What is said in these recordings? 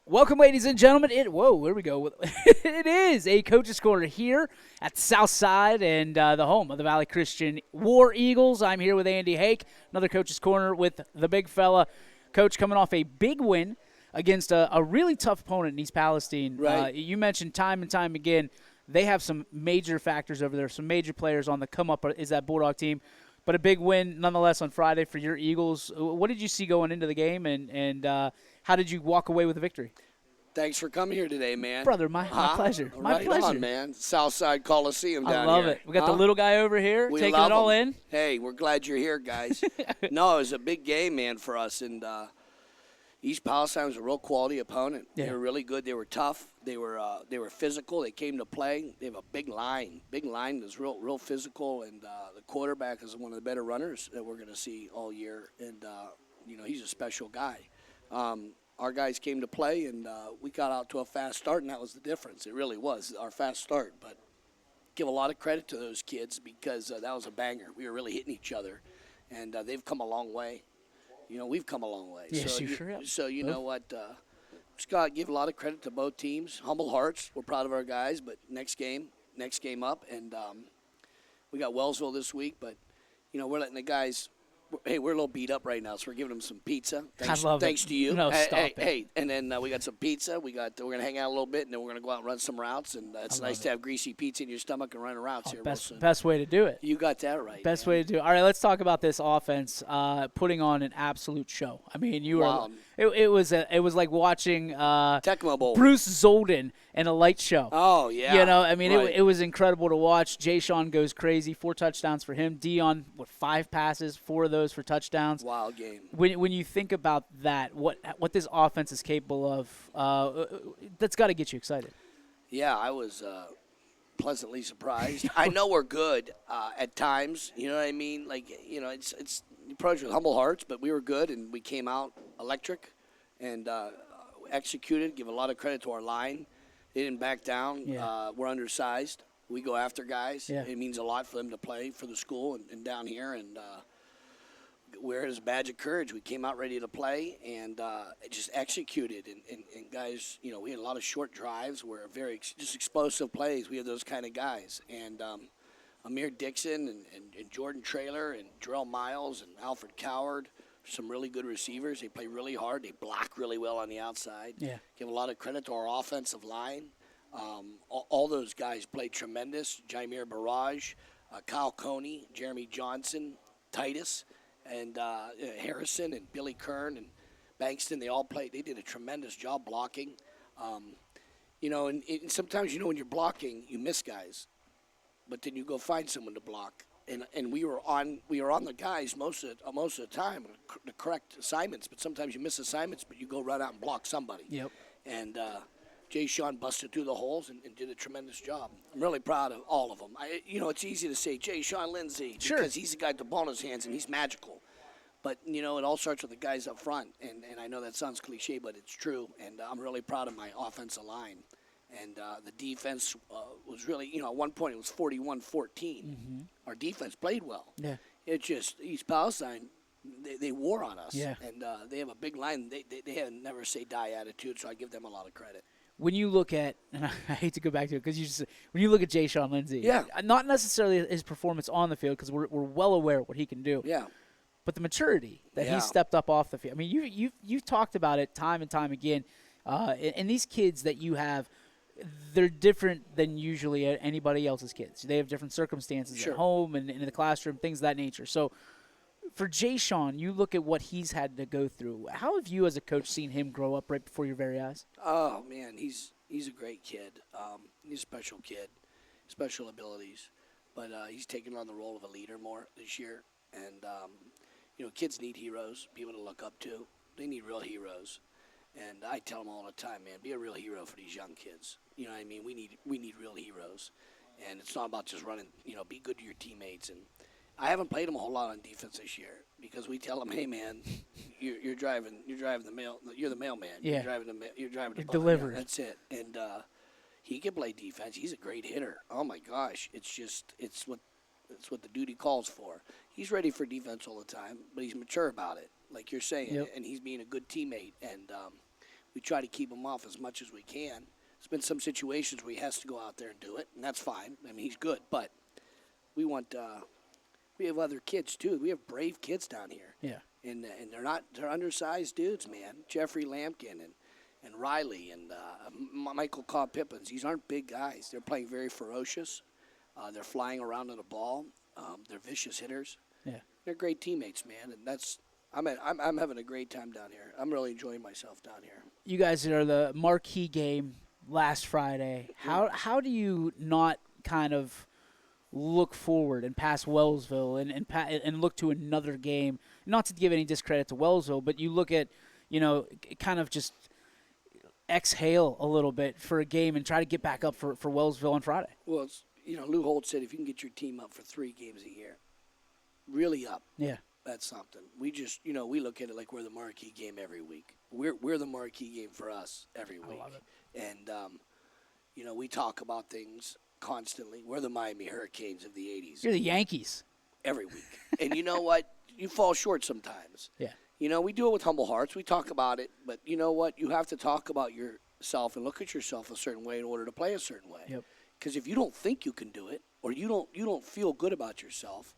Welcome, ladies and gentlemen. Here we go. It is a Coach's Corner here at South Side and the home of the Valley Christian War Eagles. I'm here with Andy Hake, another Coach's Corner with the big fella. Coach coming off a big win against a really tough opponent in East Palestine. Right. You mentioned time and time again, they have some major factors over there, some major players on the come-up is that Bulldog team. But a big win nonetheless on Friday for your Eagles. What did you see going into the game, and how did you walk away with a victory? Thanks for coming here today, man. Brother, my pleasure. My right pleasure. on, man. Southside Coliseum down here. I love it. We got the little guy over here We taking love it all 'em. in. Hey, we're glad you're here, guys. No, it was a big game, man, for us. And East Palestine was a real quality opponent. Yeah. They were really good. They were tough. They were physical. They came to play. They have a big line. Big line is real physical. And the quarterback is one of the better runners that we're going to see all year. And, he's a special guy. Our guys came to play, and we got out to a fast start, and that was the difference. It really was our fast start. But give a lot of credit to those kids because that was a banger. We were really hitting each other, and they've come a long way. We've come a long way. Yes, so you sure have. So you know what? Just got to give a lot of credit to both teams. Humble hearts. We're proud of our guys, but next game up, and we got Wellsville this week. But we're letting the guys. Hey, we're a little beat up right now, so we're giving them some pizza. Thanks to you. No, stop it. Hey, and then we got some pizza. We're gonna hang out a little bit, and then we're gonna go out and run some routes. And it's nice to have greasy pizza in your stomach and run routes here. Best way to do it. You got that right. Best man. way to do it. All right, let's talk about this offense putting on an absolute show. I mean, you Wow. were. It was like watching Tecmo Bowl. Bruce Zolden in a light show. Oh yeah. It Right. was incredible to watch. Jay Sean goes crazy. 4 touchdowns for him. Dion, 5 passes, 4 of those for touchdowns. Wild game. When you think about that, what this offense is capable of, that's got to get you excited. Yeah, I was pleasantly surprised. I know we're good at times. You know what I mean? It's you approach with humble hearts, but we were good, and we came out electric and executed. Give a lot of credit to our line. They didn't back down. Yeah. We're undersized. We go after guys. Yeah. It means a lot for them to play for the school and down here, and wear it as a badge of courage. We came out ready to play and just executed. And guys, we had a lot of short drives where very just explosive plays. We have those kind of guys. And Amir Dixon and Jordan Traylor and Jarrell Miles and Alfred Coward, some really good receivers. They play really hard. They block really well on the outside. Yeah. Give a lot of credit to our offensive line. All those guys played tremendous. Jaimir Barrage, Kyle Coney, Jeremy Johnson, Titus, and Harrison and Billy Kern and Bankston, they all played. They did a tremendous job blocking. And sometimes, when you're blocking, you miss guys. But then you go find someone to block. And we were on the guys most of the time, the correct assignments. But sometimes you miss assignments, but you go run out and block somebody. Yep. And Jay Sean busted through the holes and did a tremendous job. I'm really proud of all of them. It's easy to say Jay Sean Lindsay because he's the guy with the ball in his hands and he's magical. But, it all starts with the guys up front. And I know that sounds cliche, but it's true. And I'm really proud of my offensive line. And the defense was really, at one point it was 41-14. Mm-hmm. Our defense played well. Yeah. It just, East Palestine, they wore on us. Yeah. And they have a big line. They have a never say die attitude, so I give them a lot of credit. When you look at, and I hate to go back to it because when you look at Jay Sean Lindsay, Yeah. not necessarily his performance on the field because we're well aware of what he can do. Yeah. But the maturity that Yeah. he stepped up off the field. I mean, you've talked about it time and time again. And these kids that you have, they're different than usually anybody else's kids. They have different circumstances Sure. at home and in the classroom, things of that nature. So for Jay Sean, you look at what he's had to go through. How have you as a coach seen him grow up right before your very eyes? Oh, man, he's a great kid. He's a special kid, special abilities. But he's taken on the role of a leader more this year. And, kids need heroes, people to look up to. They need real heroes. And I tell them all the time, man, be a real hero for these young kids. You know what I mean? We need real heroes. And it's not about just running, be good to your teammates. And I haven't played them a whole lot on defense this year because we tell them, hey, man, you're driving the mail. You're the mailman. Yeah. You're driving the delivering. Yeah, that's it. And he can play defense. He's a great hitter. Oh my gosh, it's what the duty calls for. He's ready for defense all the time, but he's mature about it, like you're saying, Yep. and he's being a good teammate. And we try to keep him off as much as we can. There's been some situations where he has to go out there and do it, and that's fine. I mean, he's good, but we want we have other kids too. We have brave kids down here. Yeah. And they're undersized dudes, man. Jeffrey Lampkin and Riley and Michael Cobb Pippins. These aren't big guys. They're playing very ferocious. They're flying around on the ball. They're vicious hitters. Yeah. They're great teammates, man. And that's I'm having a great time down here. I'm really enjoying myself down here. You guys are the marquee game last Friday. How do you not kind of look forward and pass Wellsville and look to another game? Not to give any discredit to Wellsville, but you look at, kind of just exhale a little bit for a game and try to get back up for Wellsville on Friday. Well, it's, Lou Holt said if you can get your team up for 3 games a year, really up. Yeah. That's something. We just, we look at it like we're the marquee game every week. We're the marquee game for us every week. I love it. And, we talk about things constantly. We're the Miami Hurricanes of the 80s. You're the Yankees. Every week. And you know what? You fall short sometimes. Yeah. We do it with humble hearts. We talk about it. But you know what? You have to talk about yourself and look at yourself a certain way in order to play a certain way. Yep. Because if you don't think you can do it or you don't feel good about yourself,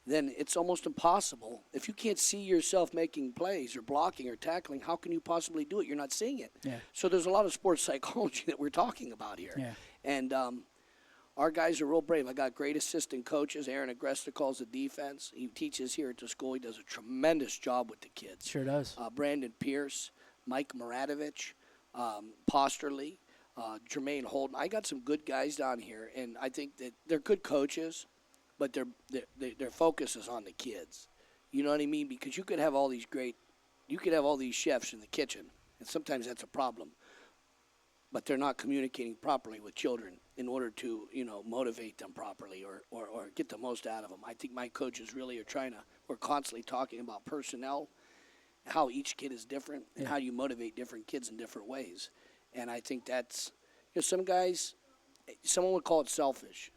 then it's almost impossible. If you can't see yourself making plays or blocking or tackling, how can you possibly do it? You're not seeing it. Yeah. So there's a lot of sports psychology that we're talking about here. Yeah. And our guys are real brave. I got great assistant coaches. Aaron Agresta calls the defense. He teaches here at the school. He does a tremendous job with the kids. Sure does. Brandon Pierce, Mike Maradovich, Posterly, Jermaine Holden. I got some good guys down here, and I think that they're good coaches, but their focus is on the kids. You know what I mean? Because you could have all these chefs in the kitchen, and sometimes that's a problem. But they're not communicating properly with children in order to, motivate them properly or get the most out of them. I think my coaches really are we're constantly talking about personnel, how each kid is different, and how you motivate different kids in different ways. And I think that's, some guys, someone would call it selfish.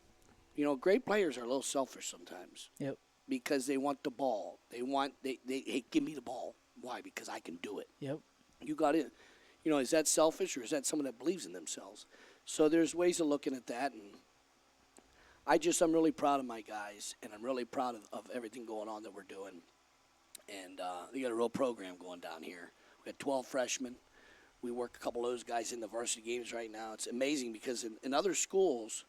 Great players are a little selfish sometimes. Yep. Because they want the ball. Hey, give me the ball. Why? Because I can do it. Yep. You got it. Is that selfish or is that someone that believes in themselves? So there's ways of looking at that, and I'm really proud of my guys, and I'm really proud of everything going on that we're doing. And we got a real program going down here. We got 12 freshmen. We work a couple of those guys in the varsity games right now. It's amazing because in other schools,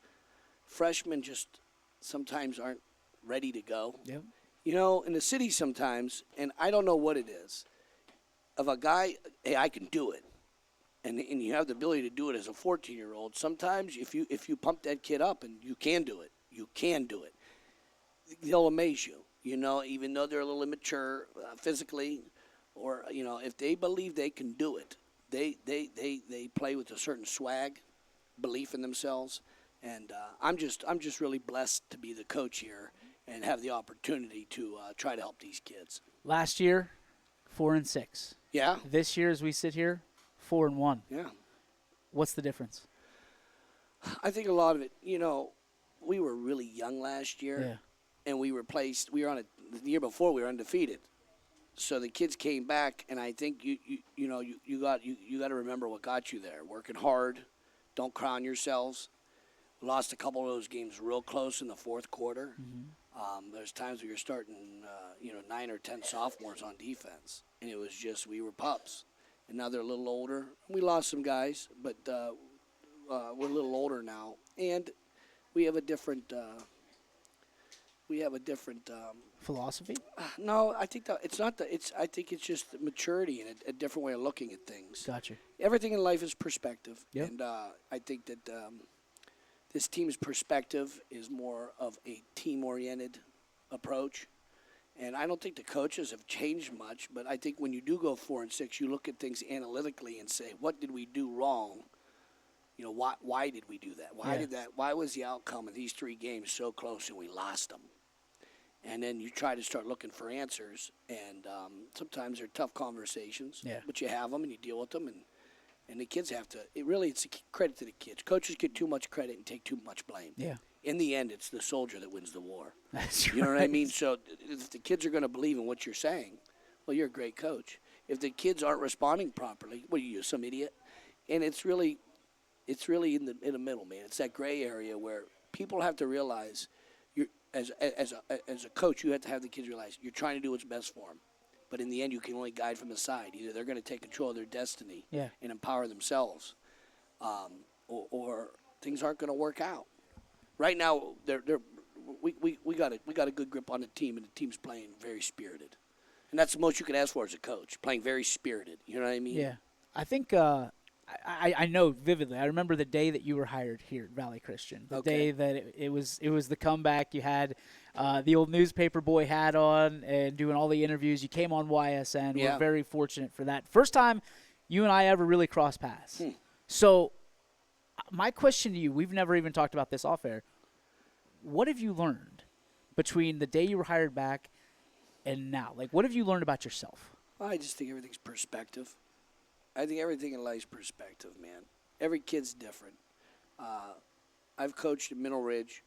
freshmen just sometimes aren't ready to go. Yep. In the city sometimes, and I don't know what it is, of a guy, hey, I can do it. And you have the ability to do it as a 14-year-old. Sometimes if you pump that kid up and you can do it, they'll amaze you. Even though they're a little immature physically, or if they believe they can do it, they play with a certain swag, belief in themselves, and I'm just really blessed to be the coach here and have the opportunity to try to help these kids. Last year, 4-6. Yeah. This year, as we sit here, 4-1. Yeah. What's the difference? I think a lot of it, we were really young last year. Yeah. And the year before we were undefeated. So the kids came back, and I think you got to remember what got you there. Working hard, don't crown yourselves. We lost a couple of those games real close in the fourth quarter. Mm-hmm. There's times where you're starting 9 or 10 sophomores on defense, and it was just we were pups. And now they're a little older. We lost some guys, but we're a little older now, and we have a different. Philosophy? No, I think that it's not that. I think it's just maturity and a different way of looking at things. Gotcha. Everything in life is perspective, Yep. and I think that this team's perspective is more of a team-oriented approach. And I don't think the coaches have changed much, but I think when you do go 4-6, you look at things analytically and say, what did we do wrong? Why did we do that? Why was the outcome of these 3 games so close and we lost them? And then you try to start looking for answers, and sometimes they're tough conversations, but you have them and you deal with them, and the kids have to. It's a credit to the kids. Coaches get too much credit and take too much blame. Yeah. In the end, it's the soldier that wins the war. That's You know what I mean? So if the kids are going to believe in what you're saying, well, you're a great coach. If the kids aren't responding properly, what are you, some idiot? And it's really in the middle, man. It's that gray area where people have to realize, as a coach, you have to have the kids realize you're trying to do what's best for them. But in the end, you can only guide from the side. Either they're going to take control of their destiny and empower themselves, or things aren't going to work out. Right now, we got a good grip on the team, and the team's playing very spirited. And that's the most you can ask for as a coach, playing very spirited. You know what I mean? Yeah. I think I know vividly. I remember the day that you were hired here at Valley Christian. The day that it was the comeback. You had the old newspaper boy hat on and doing all the interviews. You came on YSN. Yeah. We're very fortunate for that. First time you and I ever really crossed paths. So my question to you, we've never even talked about this off air. What have you learned between the day you were hired back and now? Like, what have you learned about yourself? I just think everything's perspective. I think everything in life's perspective, man. Every kid's different. I've coached at Middle Ridge,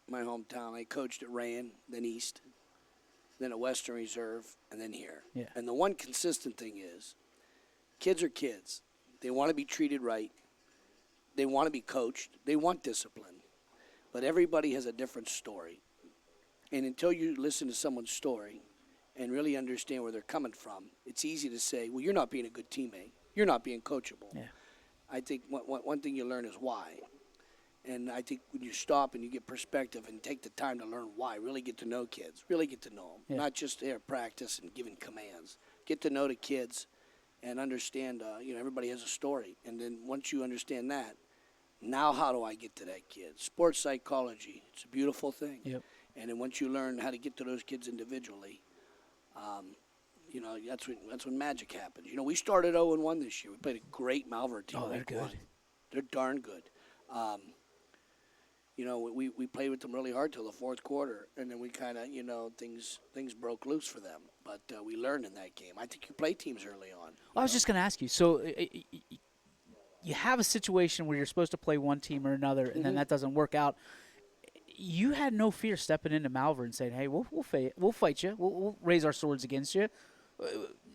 my hometown. I coached at Rayen, then East, then at Western Reserve, and then here. Yeah. And the one consistent thing is, kids are kids. They want to be treated right. They want to be coached. They want discipline. But everybody has a different story. And until you listen to someone's story and really understand where they're coming from, it's easy to say, well, you're not being a good teammate. You're not being coachable. Yeah. I think one thing you learn is why. And I think when you stop and you get perspective and take the time to learn why, really get to know kids, really get to know them, not just there practice and giving commands. Get to know the kids and understand, everybody has a story. And then once you understand that, now how do I get to that kid? Sports psychology, it's a beautiful thing. Yep. And then once you learn how to get to those kids individually, that's when magic happens. We started 0-1 this year. We played a great Malvern team. Oh, they're good. They're darn good. We played with them really hard till the fourth quarter, and then we kind of, things broke loose for them. But we learned in that game. I think you play teams early on. I was just going to ask you. So you have a situation where you're supposed to play one team or another, and then that doesn't work out. You had no fear stepping into Malvern and saying, "Hey, we'll fight you. We'll raise our swords against you."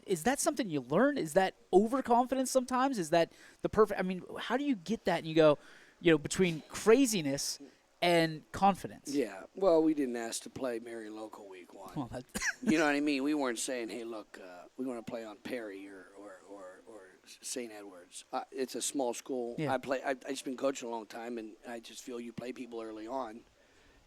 Is that something you learn? Is that overconfidence sometimes? Is that the perfect? I mean, how do you get that? And you go, between craziness and confidence. Yeah. Well, we didn't ask to play Marion Local Week 1. Well, You know what I mean? We weren't saying, "Hey, look, we want to play on Perry or St. Edwards." It's a small school. Yeah. I've just been coaching a long time, and I just feel you play people early on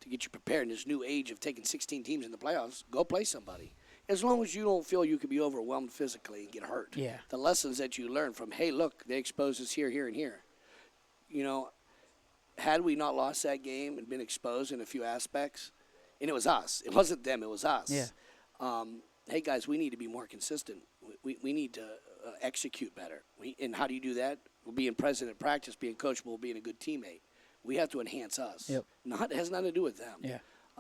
to get you prepared. In this new age of taking 16 teams in the playoffs, go play somebody. As long as you don't feel you could be overwhelmed physically and get hurt. Yeah. The lessons that you learn from, hey, look, they exposed us here, here, and here. Had we not lost that game and been exposed in a few aspects, and it was us. It wasn't them. It was us. Yeah. Hey, guys, we need to be more consistent. We need to execute better. And how do you do that? Well, being present at practice, being coachable, being a good teammate. We have to enhance us. Yep. It has nothing to do with them. Yeah.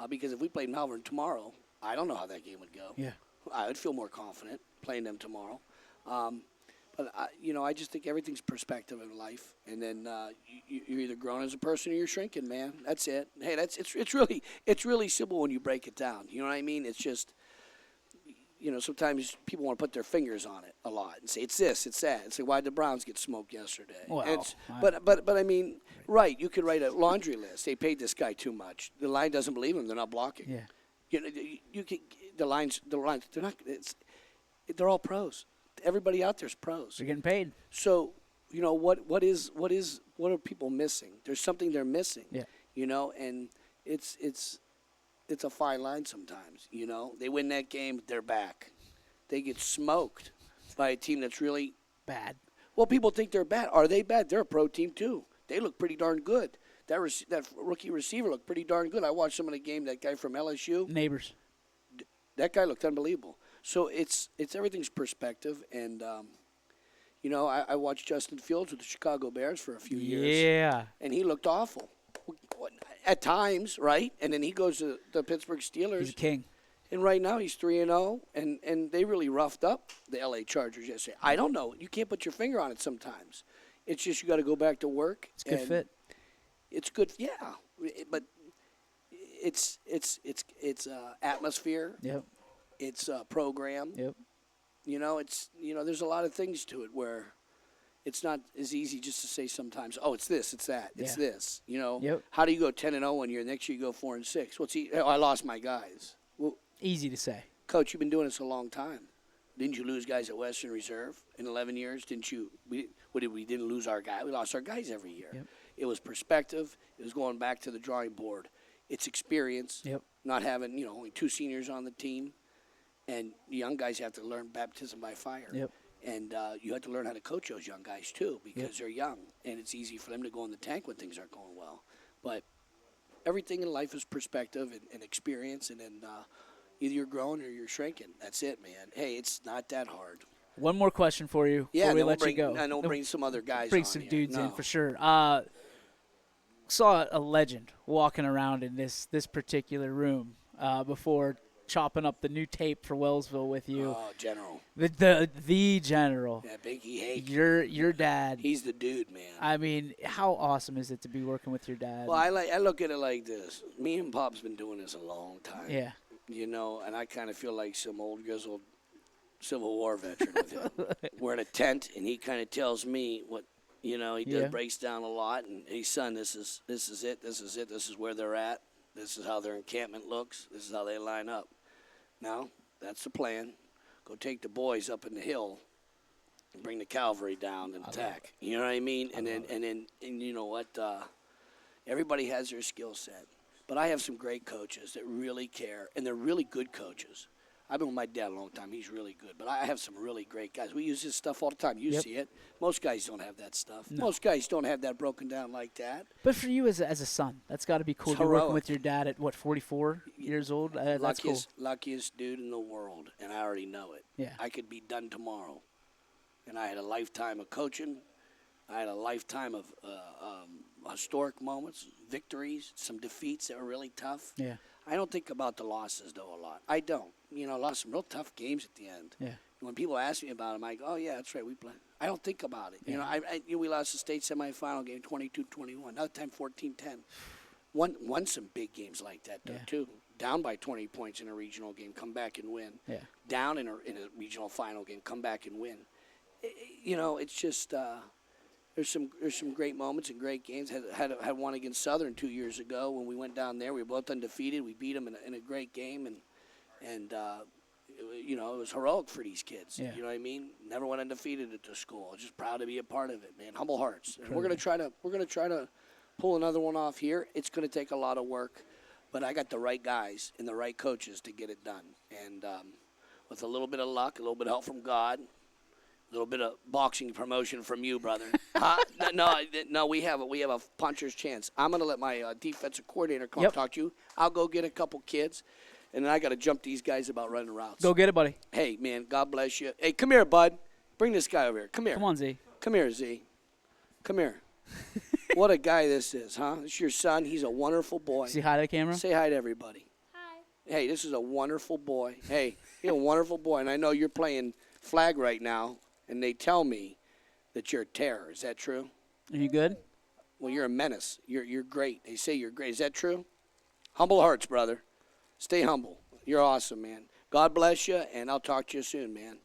Because if we played Malvern tomorrow, I don't know how that game would go. Yeah. I would feel more confident playing them tomorrow. But I just think everything's perspective in life, and then you're either growing as a person or you're shrinking, man. That's it. Hey, it's really simple when you break it down. You know what I mean? It's just, sometimes people want to put their fingers on it a lot and say it's this, it's that. It's like, why did the Browns get smoked yesterday? Well, but I mean, right? You could write a laundry list. They paid this guy too much. The line doesn't believe him. They're not blocking. Yeah. You can the lines. They're not. They're all pros. Everybody out there's pros. They're getting paid. So, what are people missing? There's something they're missing. Yeah. And it's a fine line sometimes. They win that game, they're back. They get smoked by a team that's really Bad. Well, people think they're bad. Are they bad? They're a pro team too. They look pretty darn good. That rookie receiver looked pretty darn good. I watched some of the game. That guy from LSU. Neighbors. That guy looked unbelievable. So it's everything's perspective, and I watched Justin Fields with the Chicago Bears for a few years. Yeah. And he looked awful at times, right? And then he goes to the Pittsburgh Steelers. He's a king. And right now he's 3-0, and they really roughed up the L.A. Chargers yesterday. I don't know. You can't put your finger on it sometimes. It's just you got to go back to work. It's a good fit. It's good, yeah. But it's atmosphere. Yep. It's program. Yep. There's a lot of things to it where it's not as easy just to say sometimes, oh, it's this, it's that, it's Yeah. this. Yep. How do you go 10-0 one year, next year you go 4-6? I lost my guys. Well, Easy to say. Coach, you've been doing this a long time. Didn't you lose guys at Western Reserve in 11 years? Didn't you? We didn't lose our guy. We lost our guys every year. Yep. It was perspective. It was going back to the drawing board. It's experience. Yep. Not having only 2 seniors on the team, and young guys have to learn baptism by fire. Yep. And you have to learn how to coach those young guys too, because they're young, and it's easy for them to go in the tank when things aren't going well. But everything in life is perspective and experience, and then either you're growing or you're shrinking. That's it, man. Hey, it's not that hard. One more question for you before we let you go. I don't bring some other guys Bring on some here. dudes No. in for sure. Saw a legend walking around in this particular room before chopping up the new tape for Wellsville with you. Oh, General. The general. Yeah, Biggie Hake. Your dad. He's the dude, man. I mean, how awesome is it to be working with your dad? Well, I look at it like this. Me and Pop's been doing this a long time. Yeah. And I kind of feel like some old grizzled Civil War veteran with him. We're in a tent, and he kind of tells me what, he breaks down a lot. And, hey, son, this is it. This is where they're at. This is how their encampment looks. This is how they line up. Now, that's the plan. Go take the boys up in the hill and bring the cavalry down and attack. You know what I mean? And then you know what? Everybody has their skill set. But I have some great coaches that really care, and they're really good coaches. I've been with my dad a long time. He's really good. But I have some really great guys. We use this stuff all the time. You see it. Most guys don't have that stuff. No. Most guys don't have that broken down like that. But for you as a son, that's got to be cool. It's You're working heroic. with your dad at, 44 years old? That's cool. Luckiest dude in the world, and I already know it. Yeah. I could be done tomorrow. And I had a lifetime of coaching. I had a lifetime of historic moments, victories, some defeats that were really tough. Yeah. I don't think about the losses, though, a lot. I don't. I lost some real tough games at the end. Yeah. When people ask me about them, I go, oh, yeah, that's right, we played. I don't think about it. Yeah. We lost the state semifinal game 22-21. Another time 14-10. Won some big games like that, though, too. Down by 20 points in a regional game, come back and win. Yeah. Down in a regional final game, come back and win. It's just there's some great moments and great games. Had one against Southern 2 years ago when we went down there. We were both undefeated. We beat them in a great game, and it was heroic for these kids. Yeah. You know what I mean? Never went undefeated at the school. Just proud to be a part of it, man. Humble hearts. And we're gonna try to pull another one off here. It's gonna take a lot of work, but I got the right guys and the right coaches to get it done. And with a little bit of luck, a little bit of help from God, a little bit of boxing promotion from you, brother. No, we have a puncher's chance. I'm gonna let my defensive coordinator come talk to you. I'll go get a couple kids. And then I got to jump these guys about running routes. Go get it, buddy. Hey, man, God bless you. Hey, come here, bud. Bring this guy over here. Come here. Come on, Z. Come here, Z. Come here. What a guy this is, huh? This is your son. He's a wonderful boy. Say hi to the camera. Say hi to everybody. Hi. Hey, this is a wonderful boy. Hey, you're a wonderful boy. And I know you're playing flag right now, and they tell me that you're a terror. Is that true? Are you good? Well, you're a menace. You're great. They say you're great. Is that true? Humble hearts, brother. Stay humble. You're awesome, man. God bless you, and I'll talk to you soon, man.